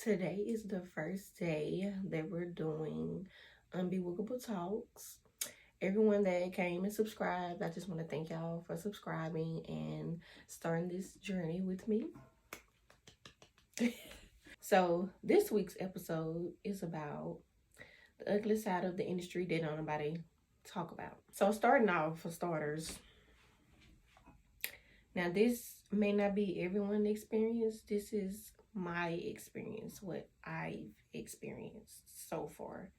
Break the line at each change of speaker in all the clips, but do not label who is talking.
Today is the first day that we're doing Unbwigable Talks. Everyone that came and subscribed, I just want to thank y'all for subscribing and starting this journey with me. So this week's episode is about the ugly side of the industry that don't nobody talk about. So starting off, for starters, now this may not be everyone's experience. This is my experience, what I've experienced so far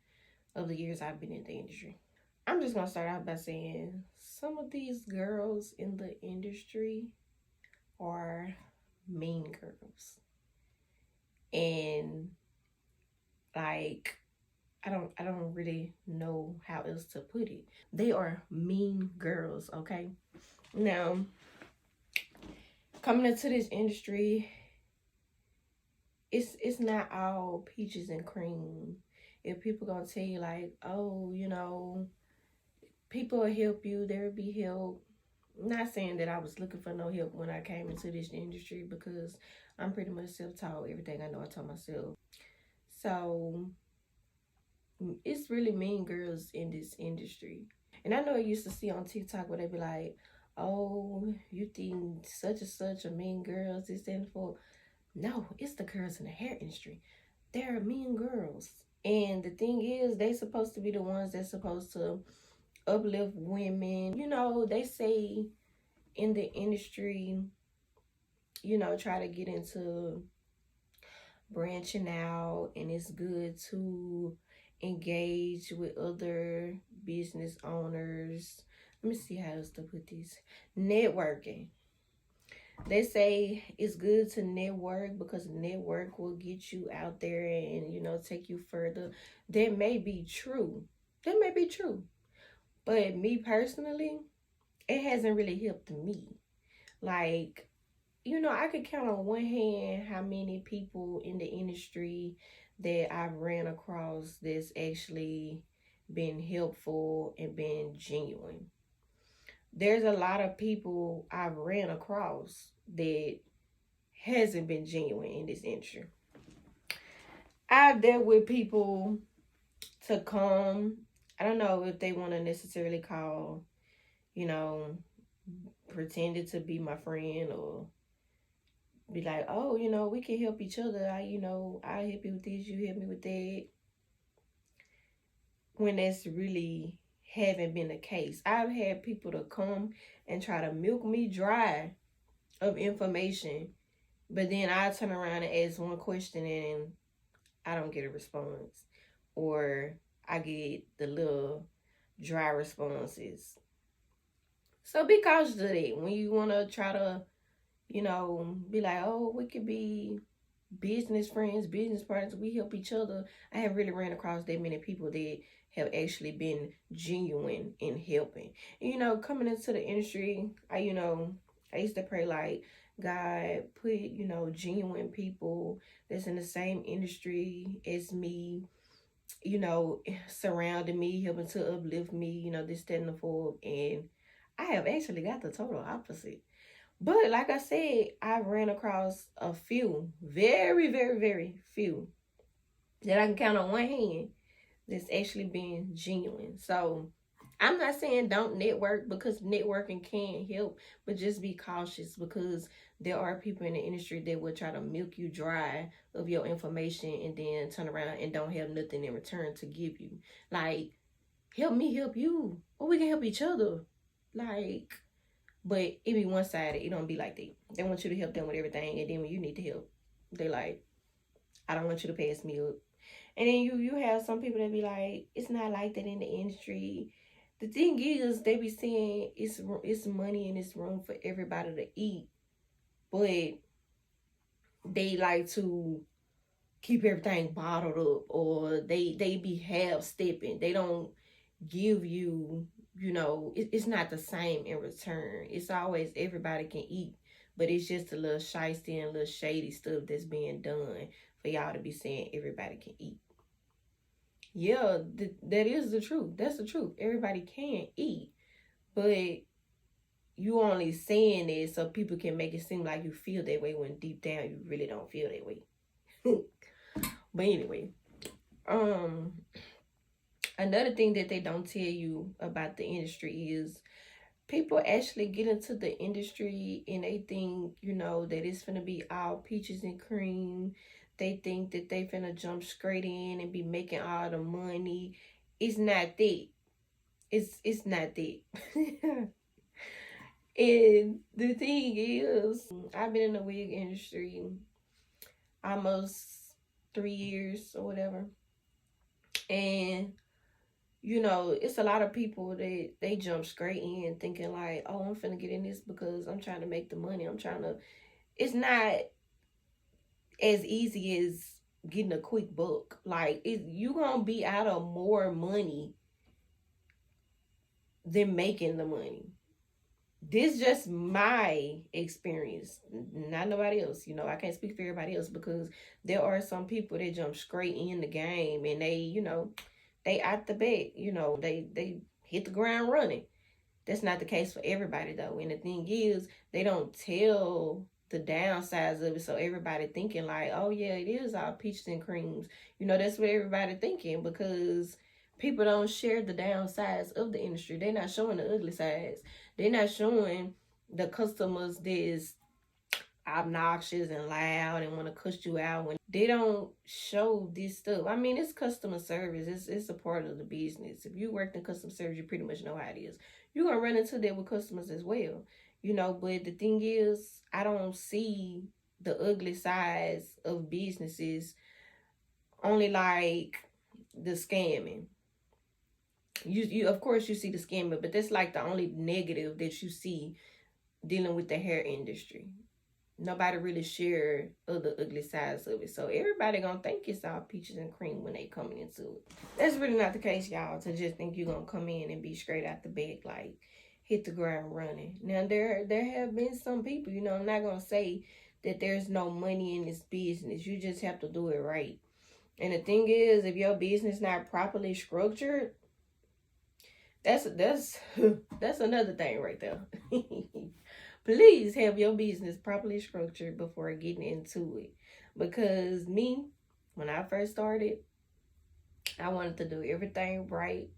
of the years I've been in the industry. I'm just gonna start out by saying some of these girls in the industry are mean girls. And like I don't really know how else to put it. They are mean girls, okay? Now, coming into this industry, it's not all peaches and cream. If people gonna tell you like, oh, people will help you, there will be help. I'm not saying that I was looking for no help when I came into this industry, because I'm pretty much self-taught. Everything I know I taught myself. So it's really mean girls in this industry. And I know I used to see on TikTok where they be like, oh, you think such and such a mean girls, this and for. No, it's the girls in the hair industry. They're mean girls. And the thing is, they supposed to be the ones that's supposed to uplift women. They say in the industry, try to get into branching out, and it's good to engage with other business owners. Let me see how else to put this. Networking. They say it's good to network because network will get you out there and, take you further. That may be true. But me personally, it hasn't really helped me. Like, I could count on one hand how many people in the industry that I've ran across that's actually been helpful and been genuine. There's a lot of people I've ran across that hasn't been genuine in this industry. I've dealt with people to come, I don't know if they want to necessarily call, pretended to be my friend, or be like, oh, we can help each other. I help you with this, you help me with that. When that's really haven't been the case. I've had people to come and try to milk me dry of information, but then I turn around and ask one question and I don't get a response, or I get the little dry responses. So be cautious of that when you want to try to, be like, oh, we could be business friends, business partners, we help each other. I have really ran across that many people that have actually been genuine in helping. Coming into the industry, I used to pray like, God, put, genuine people that's in the same industry as me, surrounding me, helping to uplift me, this, that, and the fourth. And I have actually got the total opposite. But like I said, I ran across a few, very, very, very few, that I can count on one hand that's actually being genuine. So I'm not saying don't network, because networking can help, but just be cautious, because there are people in the industry that will try to milk you dry of your information and then turn around and don't have nothing in return to give you. Like, help me help you, or we can help each other. Like, but it be one-sided. It don't be like that. They want you to help them with everything, and then when you need to help, they like, I don't want you to pass me up. And then you have some people that be like, it's not like that in the industry. The thing is, they be saying it's money and it's room for everybody to eat, but they like to keep everything bottled up, or they be half-stepping. They don't give you, it's not the same in return. It's always everybody can eat, but it's just a little shysty and a little shady stuff that's being done for y'all to be saying everybody can eat. Yeah, that is the truth. That's the truth. Everybody can eat, but you only saying it so people can make it seem like you feel that way, when deep down you really don't feel that way. But anyway, um, another thing that they don't tell you about the industry is people actually get into the industry and they think, that it's gonna be all peaches and cream. They think that they finna jump straight in and be making all the money. It's not that. It's not that. And the thing is, I've been in the wig industry almost 3 years or whatever. And it's a lot of people that they jump straight in thinking like, oh, I'm finna get in this because I'm trying to make the money. It's not as easy as getting a quick buck. Like, you gonna be out of more money than making the money. This just my experience, not nobody else. I can't speak for everybody else because there are some people that jump straight in the game and they out the bed, they hit the ground running. That's not the case for everybody though. And the thing is, they don't tell the downsides of it, so everybody thinking like, oh yeah, it is all peaches and creams. That's what everybody thinking because people don't share the downsides of the industry. They're not showing the ugly sides. They're not showing the customers that's obnoxious and loud and want to cuss you out when they don't show this stuff. I mean, it's customer service. It's a part of the business. If you work in customer service, you pretty much know how it is. You're gonna run into that with customers as well. But the thing is, I don't see the ugly sides of businesses, only like the scamming. You of course you see the scamming, but that's like the only negative that you see dealing with the hair industry. Nobody really share other ugly sides of it. So everybody gonna think it's all peaches and cream when they coming into it. That's really not the case, y'all, to just think you're gonna come in and be straight out the bed, like hit the ground running. Now there have been some people, I'm not gonna say that there's no money in this business. You just have to do it right. And the thing is, if your business not properly structured, that's that's another thing right there. Please have your business properly structured before getting into it. Because me, when I first started, I wanted to do everything right.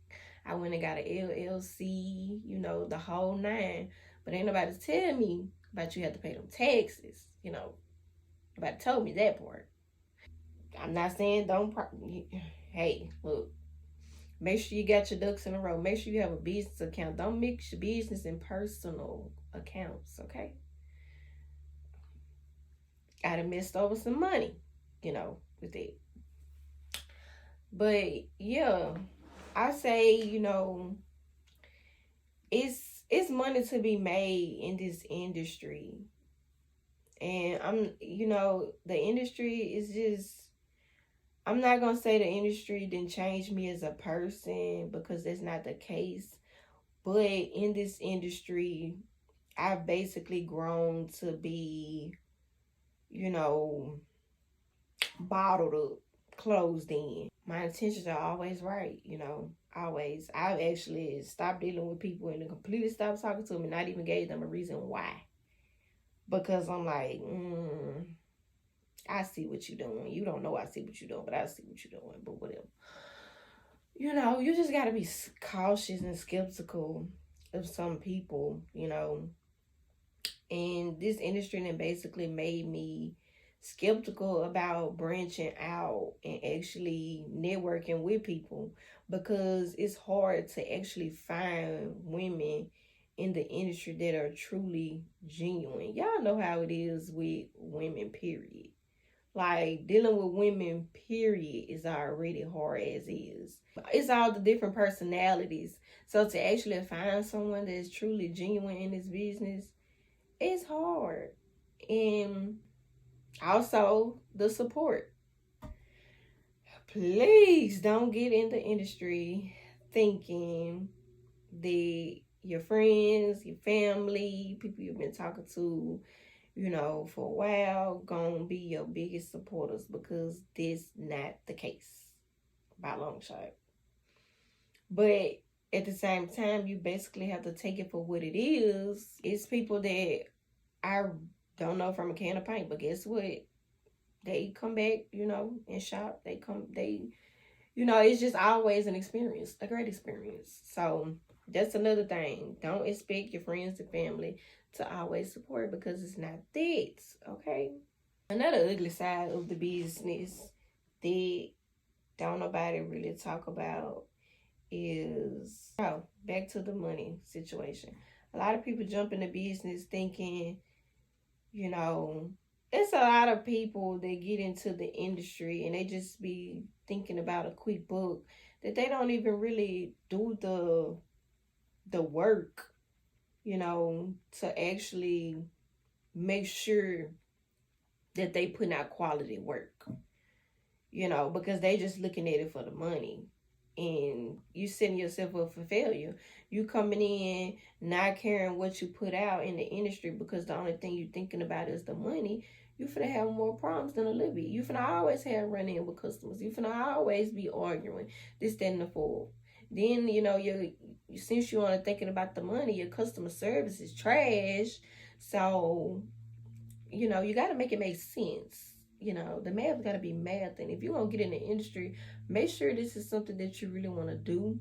I went and got an LLC, the whole nine. But ain't nobody tell me about you have to pay them taxes. Nobody told me that part. I'm not saying don't. Hey, look. Make sure you got your ducks in a row. Make sure you have a business account. Don't mix your business and personal accounts, okay? I done messed over some money, with it. But yeah, I say, it's money to be made in this industry. And the industry is just, I'm not gonna say the industry didn't change me as a person because that's not the case. But in this industry, I've basically grown to be, bottled up, closed in. My intentions are always right, always. I've actually stopped dealing with people and completely stopped talking to them and not even gave them a reason why. Because I'm like, I see what you're doing. You don't know I see what you're doing, but I see what you're doing, but whatever. You just got to be cautious and skeptical of some people, and this industry then basically made me skeptical about branching out and actually networking with people because it's hard to actually find women in the industry that are truly genuine. Y'all know how it is with women, period. Like, dealing with women, period, is already hard as is. It's all the different personalities. So to actually find someone that's truly genuine in this business, it's hard. And also the support. Please don't get in the industry thinking that your friends, your family, people you've been talking to, for a while, gonna be your biggest supporters, because this not the case by a long shot. But at the same time, you basically have to take it for what it is. It's people that I don't know from a can of paint, but guess what? they come back, and shop. It's just always an experience, a great experience. So that's another thing. Don't expect your friends and family to always support, because it's not that, okay? Another ugly side of the business that don't nobody really talk about is, back to the money situation. A lot of people jump into business thinking, you know, it's a lot of people that get into the industry and they just be thinking about a quick buck, that they don't even really do the work, to actually make sure that they put out quality work, because they just looking at it for the money. And you setting yourself up for failure. You coming in not caring what you put out in the industry, because the only thing you thinking about is the money. You finna have more problems than a little bit. You finna always have run in with customers. You finna always be arguing this, that, and the fourth. Then since you only thinking about the money, your customer service is trash. So you got to make it make sense. The math got to be math. And if you're going to get in the industry, make sure this is something that you really want to do,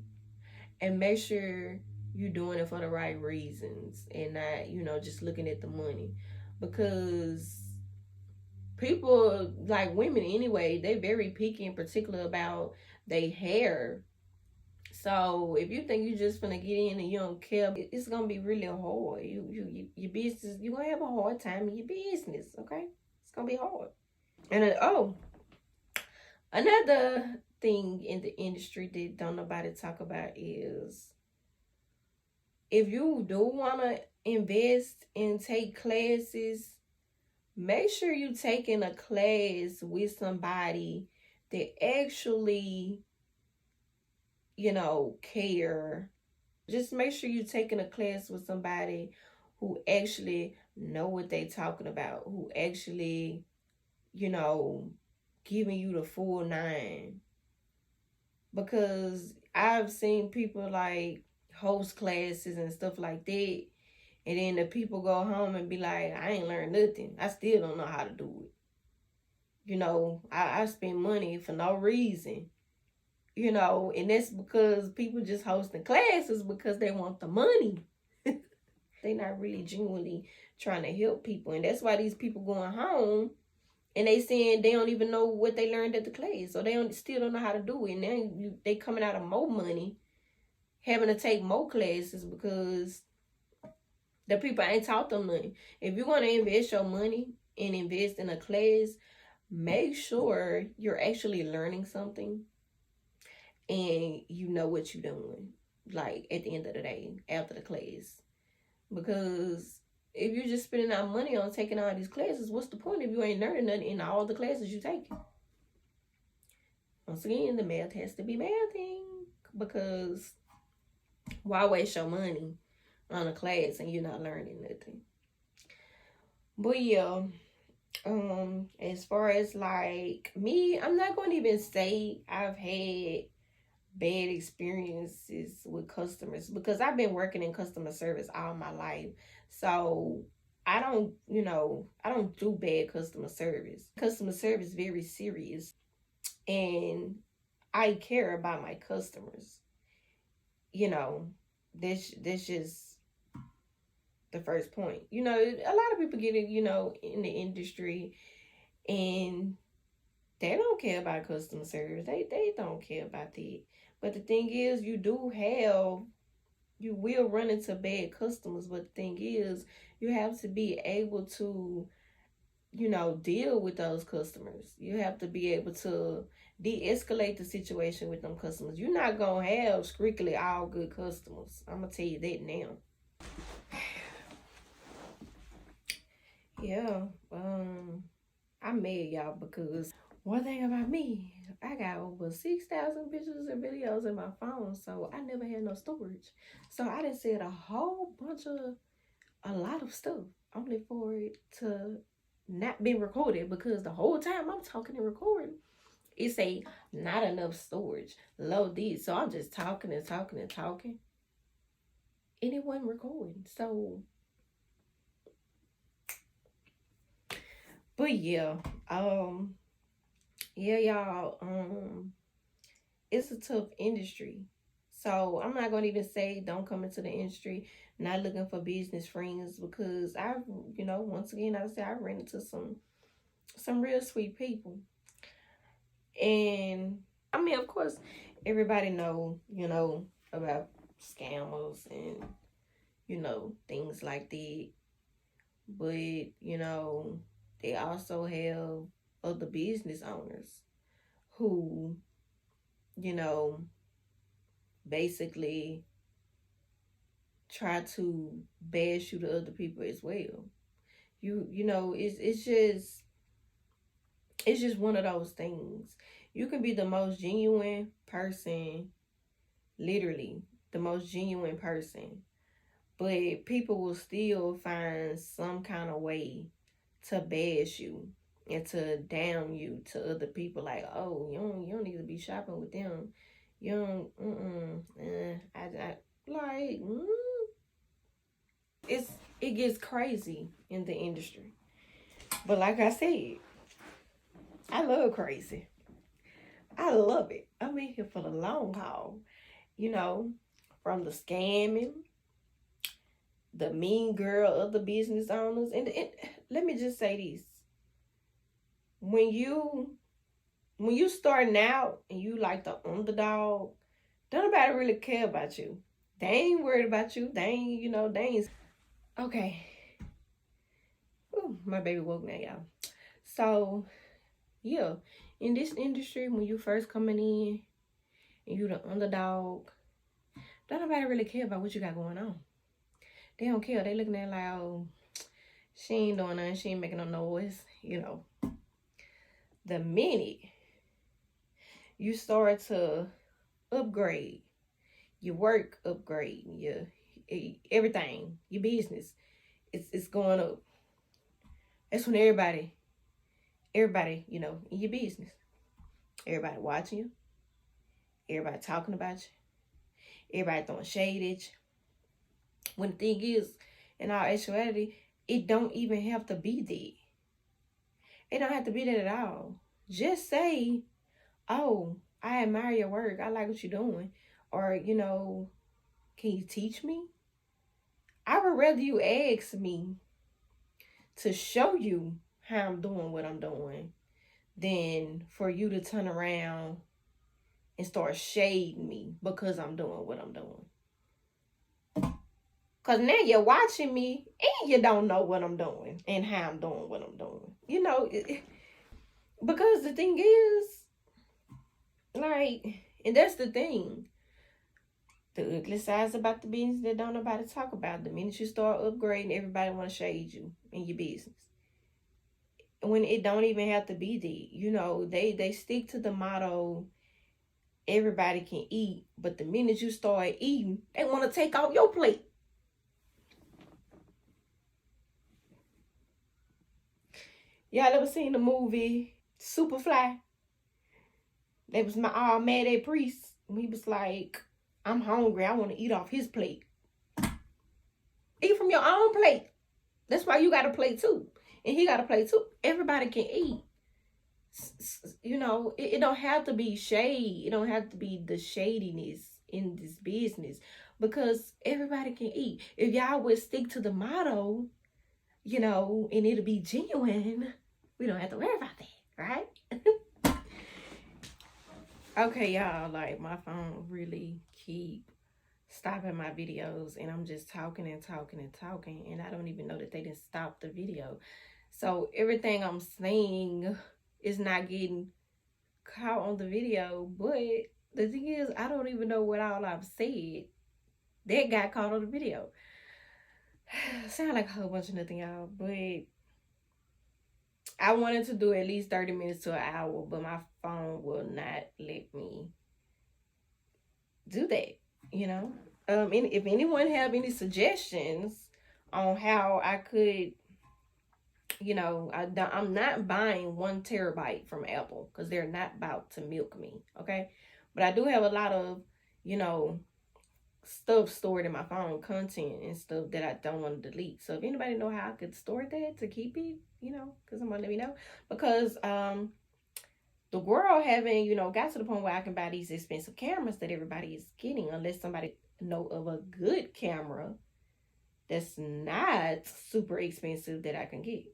and make sure you're doing it for the right reasons, and not, just looking at the money. Because people, like women anyway, they very picky and particular about their hair. So if you think you just gonna get in and you don't care, it's gonna be really hard. Your business, you're gonna have a hard time in your business. Okay, it's gonna be hard. And another thing in the industry that don't nobody talk about is, if you do wanna invest and take classes, make sure you taking a class with somebody that actually, care. Just make sure you're taking a class with somebody who actually know what they talking about, who actually, giving you the full nine. Because I've seen people like host classes and stuff like that, and then the people go home and be like, I ain't learned nothing. I still don't know how to do it. I spend money for no reason. And that's because people just hosting classes because they want the money. They not really genuinely trying to help people. And that's why these people going home and they saying they don't even know what they learned at the class. So they still don't know how to do it. And then they coming out of more money, having to take more classes because the people ain't taught them nothing. If you're going to invest your money and invest in a class, make sure you're actually learning something and you know what you're doing, like at the end of the day, after the class. Because if you're just spending out money on taking all these classes, what's the point if you ain't learning nothing in all the classes you taking? Once again, the math has to be mathing, because why waste your money on a class and you're not learning nothing? But yeah, as far as like me, I'm not going to even say I've had bad experiences with customers, because I've been working in customer service all my life. So I don't do bad customer service. Customer service is very serious, and I care about my customers. This just the first point. A lot of people get it, in the industry, and they don't care about customer service. They don't care about that. But the thing is, you will run into bad customers. But the thing is, you have to be able to, deal with those customers. You have to be able to de-escalate the situation with them customers. You're not going to have strictly all good customers. I'm going to tell you that now. Yeah, I'm mad, y'all, because one thing about me, I got over 6,000 pictures and videos in my phone, so I never had no storage. So I done said a lot of stuff, only for it to not be recorded, because the whole time I'm talking and recording, it say not enough storage, low this. So I'm just talking and talking and talking, and it wasn't recording. So, but yeah, yeah, y'all, it's a tough industry. So I'm not gonna even say don't come into the industry not looking for business friends, because I've, once again, I say I ran into some real sweet people. And I mean, of course, everybody know, about scammers and, things like that. But, they also have other business owners who, you know, basically try to bash you to other people as well. It's just one of those things. You can be the most genuine person, literally the most genuine person, but people will still find some kind of way to bash you and to down you to other people. Like, oh, you don't need to be shopping with them. You don't. I like. It gets crazy in the industry. But like I said, I love crazy. I love it. I'm in here for the long haul. You know, from the scamming, the mean girl, other business owners, and let me just say this: when you starting out and you like the underdog, don't nobody really care about you. They ain't worried about you. They ain't, they ain't. Okay. Ooh, my baby woke now, y'all. So, yeah, in this industry, when you first coming in and you the underdog, don't nobody really care about what you got going on. They don't care. They looking at like, oh, she ain't doing nothing. She ain't making no noise. The minute you start to upgrade, your work upgrade, your everything, your business, it's going up. That's when everybody, in your business, everybody watching you, everybody talking about you, everybody throwing shade at you. When the thing is, in our actuality, it don't even have to be that. It don't have to be that at all. Just say, oh, I admire your work. I like what you're doing. Or, can you teach me? I would rather you ask me to show you how I'm doing what I'm doing than for you to turn around and start shading me because I'm doing what I'm doing. Because now you're watching me and you don't know what I'm doing and how I'm doing what I'm doing. Because the thing is, like, and that's the thing. The ugly sides about the business that don't nobody talk about. The minute you start upgrading, everybody want to shade you in your business. When it don't even have to be that. They stick to the motto, everybody can eat. But the minute you start eating, they want to take off your plate. Y'all ever seen the movie Superfly? They was all mad at Priest. He was like, I'm hungry. I want to eat off his plate. Eat from your own plate. That's why you got a plate too. And he got a plate too. Everybody can eat. It don't have to be shade. It don't have to be the shadiness in this business, because everybody can eat. If y'all would stick to the motto, and it'll be genuine, we don't have to worry about that, right? Okay, y'all, like, my phone really keep stopping my videos, and I'm just talking and talking and talking, and I don't even know that they didn't stop the video. So everything I'm saying is not getting caught on the video, but the thing is, I don't even know what all I've said that got caught on the video. Sound like a whole bunch of nothing, y'all, but I wanted to do at least 30 minutes to an hour, but my phone will not let me do that, And if anyone have any suggestions on how I could, I'm not buying 1 terabyte from Apple because they're not about to milk me, okay? But I do have a lot of, stuff stored in my phone, content and stuff that I don't want to delete. So if anybody know how I could store that to keep it, because I'm gonna let me know. Because the world haven't, got to the point where I can buy these expensive cameras that everybody is getting, unless somebody know of a good camera that's not super expensive that I can get.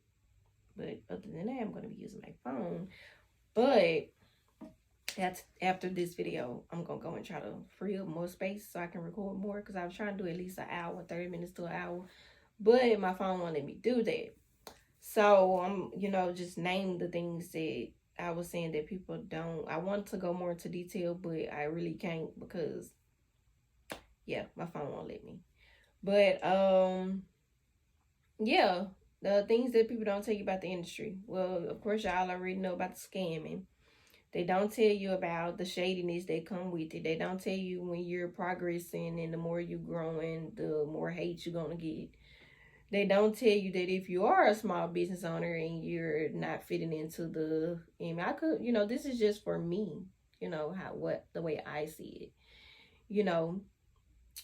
But other than that, I'm going to be using my phone. But after this video, I'm going to go and try to free up more space so I can record more, because I was trying to do at least an hour, 30 minutes to an hour. But my phone won't let me do that. So I'm, just name the things that I was saying that people don't. I want to go more into detail, but I really can't because, yeah, my phone won't let me. But yeah, the things that people don't tell you about the industry. Well, of course, y'all already know about the scamming. They don't tell you about the shadiness that come with it. They don't tell you when you're progressing and the more you're growing, the more hate you're gonna get. They don't tell you that if you are a small business owner and you're not fitting into the, I could, this is just for me, the way I see it.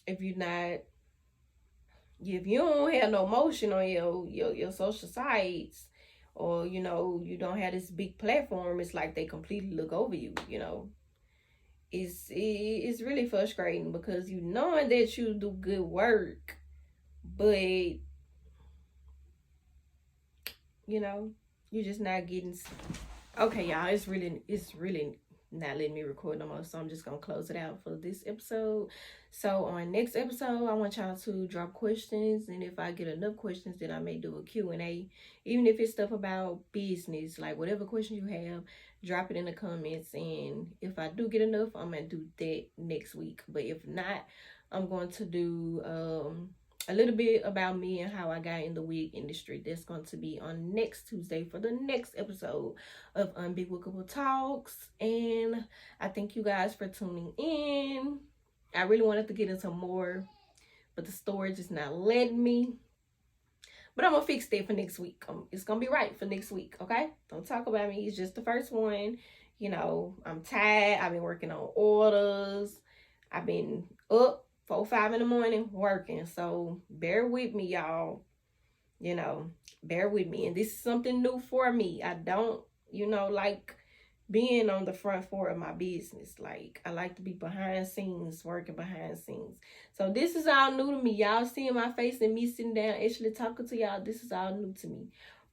If you're not, if you don't have no motion on your social sites, or you don't have this big platform, it's like they completely look over you. It's really frustrating because you knowing that you do good work, but you're just not getting. Okay, y'all, it's really not letting me record no more, so I'm just gonna close it out for this episode. So on next episode, I want y'all to drop questions, and if I get enough questions, then I may do a Q&A, even if it's stuff about business, like whatever question you have, drop it in the comments, and if I do get enough, I'm gonna do that next week. But if not, I'm going to do a little bit about me and how I got in the wig industry. That's going to be on next Tuesday for the next episode of Unbwigable Talks. And I thank you guys for tuning in. I really wanted to get into more, but the storage is not letting me. But I'm going to fix that for next week. It's going to be right for next week, okay? Don't talk about me. It's just the first one. I'm tired. I've been working on orders. I've been up 4, 5 in the morning working. So bear with me, y'all. Bear with me. And this is something new for me. I don't, like being on the front floor of my business. Like, I like to be behind scenes, working behind scenes. So this is all new to me. Y'all seeing my face and me sitting down actually talking to y'all, this is all new to me.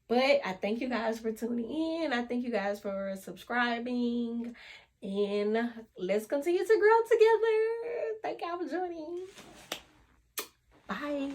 But I thank you guys for tuning in. I thank you guys for subscribing. And let's continue to grow together. Thank y'all for joining. Bye.